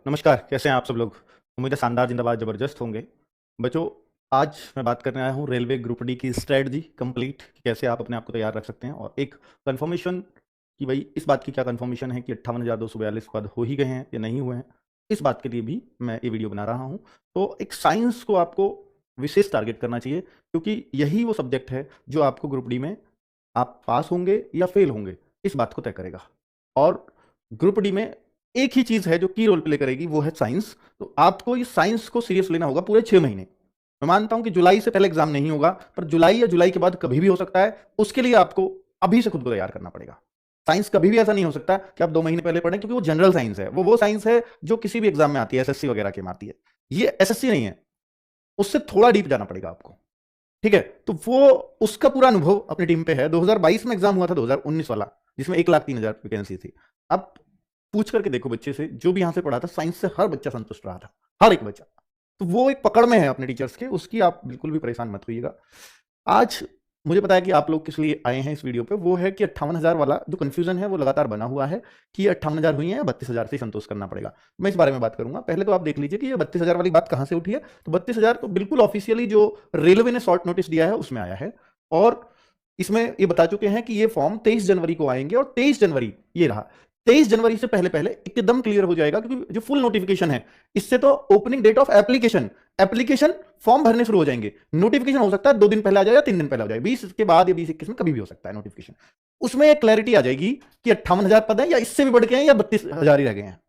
नमस्कार, कैसे हैं आप सब लोग? उम्मीद है शानदार, जिंदाबाद, ज़बरदस्त होंगे। बच्चों, आज मैं बात करने आया हूँ रेलवे ग्रुप डी की स्ट्रैटेजी कंप्लीट, कैसे आप अपने आप को तैयार रख सकते हैं, और एक कंफर्मेशन कि भाई इस बात की क्या कंफर्मेशन है कि 58,242 पद हो ही गए हैं या नहीं हुए हैं। इस बात के लिए भी मैं ये वीडियो बना रहा हूँ। तो एक साइंस को आपको विशेष टारगेट करना चाहिए, क्योंकि यही वो सब्जेक्ट है जो आपको ग्रुप डी में आप पास होंगे या फेल होंगे इस बात को तय करेगा। और ग्रुप डी में एक ही चीज है जो की रोल प्ले करेगी, वो है साइंस। तो आपको इस साइंस को सीरियस लेना होगा पूरे 6 महीने। मैं मानता हूं कि जुलाई से पहले एग्जाम नहीं होगा, पर जुलाई या जुलाई के बाद कभी भी हो सकता है। उसके लिए आपको अभी से खुद को तैयार करना पड़ेगा। साइंस कभी भी ऐसा नहीं हो सकता कि आप 2 महीने पहले पढ़ें, क्योंकि वो जनरल साइंस है। वो साइंस है जो किसी भी एग्जाम में आती है, एसएससी वगैरह के में आती है। ये एसएससी नहीं है, उससे थोड़ा डीप जाना पड़ेगा आपको। ठीक है, तो वो उसका पूरा अनुभव अपनी टीम पे है। 2022 में एग्जाम हुआ था, 2019 वाला, जिसमें 1,03,000 वैकेंसी थी। अब पूछ करके देखो बच्चे से, जो भी यहां से पढ़ा था साइंस से, हर बच्चा संतुष्ट रहा था, हर एक बच्चा। तो वो एक पकड़ में है अपने टीचर्स के, उसकी आप बिल्कुल भी परेशान मत होइएगा। आज मुझे पता है कि आप लोग किस लिए आए हैं इस वीडियो पे। वो है कि 58,000 वाला जो कंफ्यूजन है वो लगातार बना हुआ है कि ये 58,000 हुई है या 32,000 से संतोष करना पड़ेगा। मैं इस बारे में बात करूंगा। पहले तो आप देख लीजिए कि ये 32,000 वाली बात कहां से उठी है। तो 32,000 तो बिल्कुल ऑफिशियली जो रेलवे ने शॉर्ट नोटिस दिया है उसमें आया है, और इसमें ये बता चुके हैं कि ये फॉर्म 23 जनवरी को आएंगे, और 23 जनवरी ये रहा। 23 जनवरी से पहले पहले एकदम क्लियर हो जाएगा, क्योंकि जो फुल नोटिफिकेशन है इससे तो opening date of application form भरने शुरू हो जाएंगे। नोटिफिकेशन हो सकता है 2 दिन पहले आ जाए या 3 दिन पहले आ जाए, 20 के बाद या 20-21 में कभी भी हो सकता है नोटिफिकेशन। उसमें एक क्लैरिटी आ जाएगी कि 58,000 पद है या इससे भी बढ़ के हैं या 32,000 ही रह गए हैं।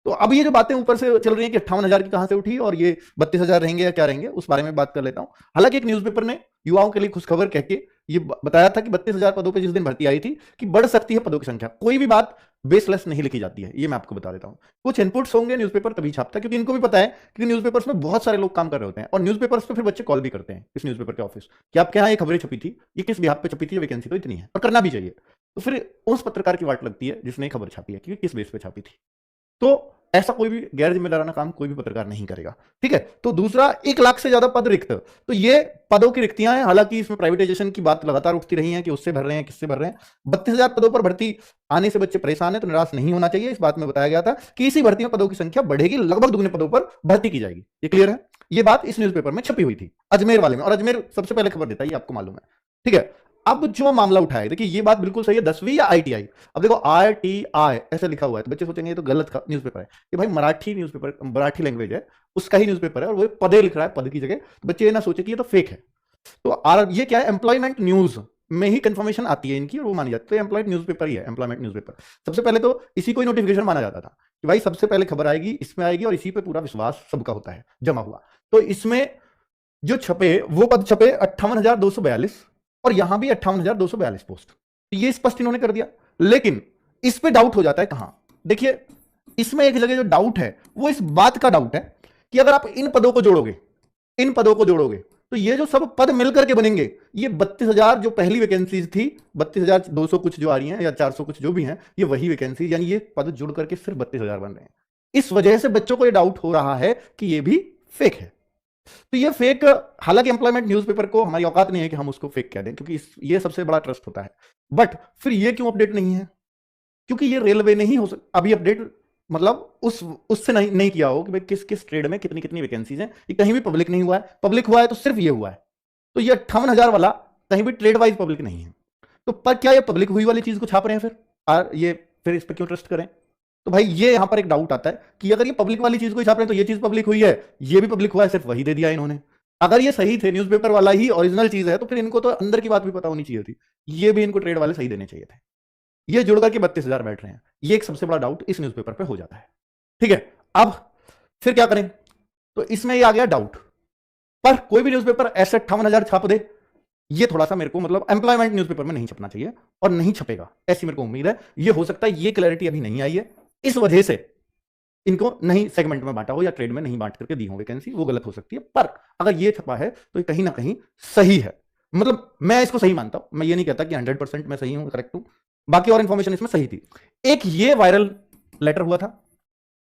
तो अब ये जो बातें ऊपर से चल रही हैं कि 58,000 की कहां से उठी और ये 32,000 रहेंगे या क्या रहेंगे, उस बारे में बात कर लेता हूं। हालांकि एक न्यूज़पेपर ने युवाओं के लिए खुशखबर कह के ये बताया था कि 32,000 पदों पे जिस दिन भर्ती आई थी कि बढ़ सकती है पदों की संख्या। कोई भी बात बेसलेस नहीं लिखी जाती है, ये मैं आपको बता देता हूं। कुछ इनपुट्स होंगे, न्यूज़पेपर तभी छापता है, क्योंकि इनको भी पता है कि न्यूज़पेपर्स में बहुत सारे लोग काम कर रहे होते हैं, और न्यूज़पेपर्स पे फिर बच्चे कॉल भी करते हैं इस न्यूज़पेपर के ऑफिस कि आपके यहाँ ये खबरें छपी थी, ये किस बिहाफ पे छपी थी, वैकेंसी तो इतनी है और करना भी चाहिए। तो फिर उस पत्रकार की वाट लगती है जिसने खबर छापी है कि किस बेस पे छापी थी। तो ऐसा कोई भी गैर जिम्मेदाराना काम कोई भी पत्रकार नहीं करेगा। ठीक है, तो दूसरा, 1 लाख से ज्यादा पद रिक्त, तो ये पदों की रिक्तियां हैं। हालांकि इसमें प्राइवेटाइजेशन की बात लगातार उठती रही है कि उससे भर रहे हैं, किससे भर रहे हैं। 32,000 पदों पर भर्ती आने से बच्चे परेशान है, तो निराश नहीं होना चाहिए। इस बात में बताया गया था कि इसी भर्ती में पदों की संख्या बढ़ेगी, लगभग दुगने पदों पर भर्ती की जाएगी। ये क्लियर है। ये बात इस न्यूज़पेपर में छपी हुई थी, अजमेर वाले में, और अजमेर सबसे पहले खबर देता है, ये आपको मालूम है। ठीक है, अब जो मामला उठा है, देखिए ये बात बिल्कुल सही है, 10वीं या आईटीआई। अब देखो आईटीआई ऐसे लिखा हुआ है, तो बच्चे सोचेंगे ये तो गलत न्यूज़पेपर है। ये भाई मराठी न्यूज़पेपर, मराठी लैंग्वेज है, उसका ही न्यूज़पेपर है, और वो पदे लिख रहा है पद की जगह। तो बच्चे ये ना सोचे कि ये तो फेक है। तो ये क्या है, एम्प्लॉयमेंट न्यूज में ही कंफर्मेशन आती है इनकी, और वो मानी जाती है। तो एम्प्लॉयमेंट न्यूज़पेपर ही है, एम्प्लॉयमेंट न्यूज़पेपर। सबसे पहले तो इसी को ही नोटिफिकेशन माना जाता था कि भाई सबसे पहले खबर आएगी, इसमें आएगी, और इसी पे पूरा विश्वास सबका होता है जमा हुआ। तो इसमें जो छपे वो पद छपे 58,242, और यहां भी 58,242 पोस्ट। तो ये स्पष्ट इन्होंने कर दिया। लेकिन इस पे डाउट हो जाता है कहां, देखिए इसमें एक जगह जो डाउट है वो इस बात का डाउट है कि अगर आप इन पदों को जोड़ोगे तो ये जो सब पद मिलकर के बनेंगे, ये 32,000 जो पहली वैकेंसीज थी, 32,200 कुछ जो आ रही हैं या 400 कुछ जो भी हैं, ये वही वैकेंसी, यानी ये पद जुड़ करके सिर्फ 32,000 बन रहे हैं। इस वजह से बच्चों को ये डाउट हो रहा है कि ये भी फेक है। तो ये फेक, हालांकि एम्प्लॉयमेंट न्यूज़पेपर को हमारी औकात नहीं है कि हम उसको फेक कह दें, क्योंकि ये सबसे बड़ा ट्रस्ट होता है। बट फिर ये क्यों अपडेट नहीं है? क्योंकि ये रेलवे ने ही अभी अपडेट, मतलब उससे नहीं किया हो कि भाई किस किस ट्रेड में कितनी कितनी वैकेंसीज हैं। ये कहीं भी पब्लिक नहीं हुआ है। पब्लिक हुआ है तो सिर्फ ये हुआ है। तो ये 58,000 वाला कहीं भी ट्रेड वाइज पब्लिक नहीं है। तो पर क्या ये पब्लिक हुई वाली चीज को छाप रहे हैं फिर इस पर क्यों ट्रस्ट करें? तो भाई ये यहां पर एक डाउट आता है कि अगर ये पब्लिक वाली चीज को छाप रहे हैं तो ये चीज पब्लिक हुई है, ये भी पब्लिक हुआ है, सिर्फ वही दे दिया इन्होंने। अगर ये सही थे, न्यूज़पेपर वाला ही ओरिजिनल चीज है, तो फिर इनको तो अंदर की बात भी पता होनी चाहिए थी। ये भी इनको ट्रेड वाले सही देने चाहिए थे। ये जुड़ करके 32,000 बैठ रहे हैं। ये एक सबसे बड़ा डाउट इस न्यूज़पेपर पे हो जाता है। ठीक है, अब फिर क्या करें? तो इसमें ये आ गया डाउट। पर कोई भी न्यूज़पेपर ऐसे 58,000 छाप दे, ये थोड़ा सा मेरे को, मतलब एम्प्लॉयमेंट न्यूज़पेपर में नहीं छपना चाहिए, और नहीं छपेगा ऐसी मेरे को उम्मीद है। ये हो सकता है ये क्लैरिटी अभी नहीं आई है, इस वजह से इनको नहीं सेगमेंट में बांटा हो या ट्रेड में नहीं बांट करके दी हो वैकेंसी, वो गलत हो सकती है। पर अगर ये छपा है तो ये कहीं ना कहीं सही है। मतलब मैं इसको सही मानता हूं, मैं ये नहीं कहता कि 100% मैं सही हूं, करेक्ट हूं। बाकी और इंफॉर्मेशन इसमें सही थी। एक ये वायरल लेटर हुआ था।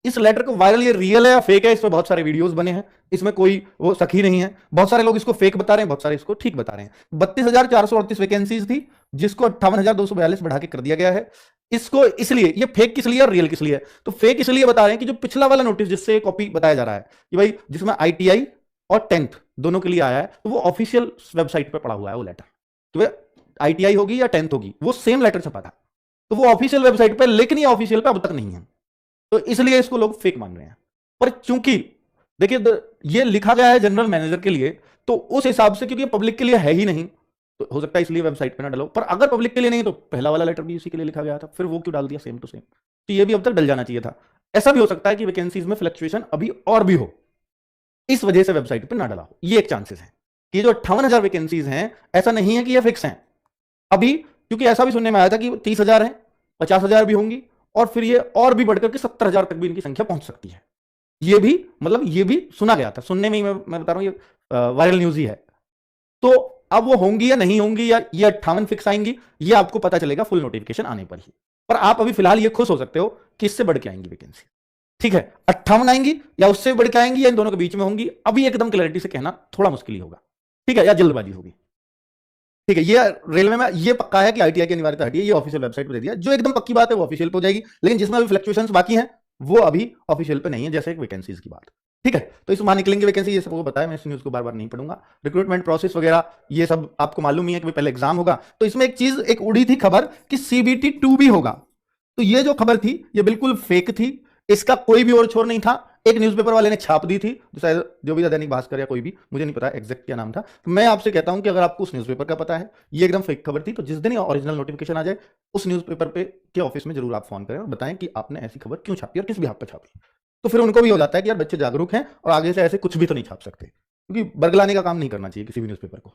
इस लेटर को वायरल, ये रियल है या फेक है, इस पर बहुत सारे वीडियोस बने हैं, इसमें कोई वो सखी नहीं है। बहुत सारे लोग इसको फेक बता रहे हैं, बहुत सारे इसको ठीक बता रहे हैं। 32,438 वैकेंसीज थी, जिसको 58,242 बढ़ा के कर दिया गया है। इसको इसलिए, ये फेक किस लिए और रियल किस लिए है? तो फेक इसलिए बता रहे हैं कि जो पिछला वाला नोटिस जिससे कॉपी बताया जा रहा है कि भाई जिसमें आईटीआई और 10th दोनों के लिए आया है, तो वो ऑफिशियल वेबसाइट पे पड़ा हुआ है वो लेटर, तो भाई आईटीआई होगी या 10th होगी, वो सेम लेटर छपा था, तो वो ऑफिशियल वेबसाइट पे, लेकिन ये ऑफिशियल पे अब तक नहीं है, तो इसलिए इसको लोग फेक मान रहे हैं। पर चूंकि देखिए ये लिखा गया है जनरल मैनेजर के लिए, तो उस हिसाब से क्योंकि पब्लिक के लिए है ही नहीं, तो हो सकता है इसलिए वेबसाइट पे ना डालो। पर अगर पब्लिक के लिए नहीं तो पहला वाला लेटर भी उसी के लिए लिखा गया था, फिर वो क्यों डाल दिया सेम टू सेम? तो ये भी अब तक डल जाना चाहिए था। ऐसा भी हो सकता है कि वैकेंसीज में फ्लक्चुएशन अभी और भी हो, इस वजह से वेबसाइट पे ना डाला हो, ये एक चांसेस है कि जो 58,000 वैकेंसीज हैं, ऐसा नहीं है कि ये फिक्स हैं अभी, क्योंकि ऐसा भी सुनने में आया था कि 30,000 है, 50,000 भी होंगी, और फिर ये और भी बढ़कर के 70,000 तक भी इनकी संख्या पहुंच सकती है। ये भी मतलब ये भी सुना गया था, सुनने में ही मैं बता रहा हूं, ये वायरल न्यूज ही है। तो अब वो होंगी या नहीं होंगी, या ये 58 फिक्स आएंगी, ये आपको पता चलेगा फुल नोटिफिकेशन आने पर ही। पर आप अभी फिलहाल ये खुश हो सकते हो कि इससे बढ़ के आएंगी वैकेंसी, ठीक है, 58 आएंगी या उससे बढ़ के आएंगी या इन दोनों के बीच में होंगी, अभी एकदम क्लैरिटी से कहना थोड़ा मुश्किल ही होगा, ठीक है, या जल्दबाजी होगी, ठीक है। ये रेलवे में ये पक्का है कि आईटीआई की अनिवार्यता हटी है, ये ऑफिशियल वेबसाइट पर दे दिया, जो एकदम पक्की बात है वो ऑफिशियल पे हो जाएगी, लेकिन जिसमें अभी फ्लक्चुएशंस बाकी हैं वो अभी ऑफिशियल पे नहीं है, जैसे एक वैकेंसीज की बात, ठीक है। तो इस बार निकलेंगे वैकेंसी, ये सबको बताया, मैं इस न्यूज को बार बार नहीं पढ़ूंगा। रिक्रूटमेंट प्रोसेस वगैरह ये सब आपको मालूम ही है कि पहले एग्जाम होगा, तो इसमें एक चीज एक उड़ी थी खबर कि सीबीटी 2 भी होगा, तो ये जो खबर थी ये बिल्कुल फेक थी, इसका कोई भी और छोर नहीं था, एक न्यूज़पेपर वाले ने छाप दी थी, जो भी था दैनिक भास्कर या कोई भी, मुझे नहीं पता एग्जैक्ट क्या नाम था। मैं आपसे कहता हूं कि अगर आपको उस न्यूज़पेपर का पता है ये एकदम फेक खबर थी, तो जिस दिन ये ओरिजिनल नोटिफिकेशन आ जाए उस न्यूज़पेपर पे के ऑफिस में जरूर आप फोन करें और बताएं कि आपने ऐसी खबर क्यों छापी और किस बिहाफ पे छापी, तो फिर उनको भी हो जाता है कि यार बच्चे जागरूक हैं और आगे से ऐसे कुछ भी तो नहीं छाप सकते, क्योंकि बरगलाने का काम नहीं करना चाहिए किसी भी न्यूज़पेपर को।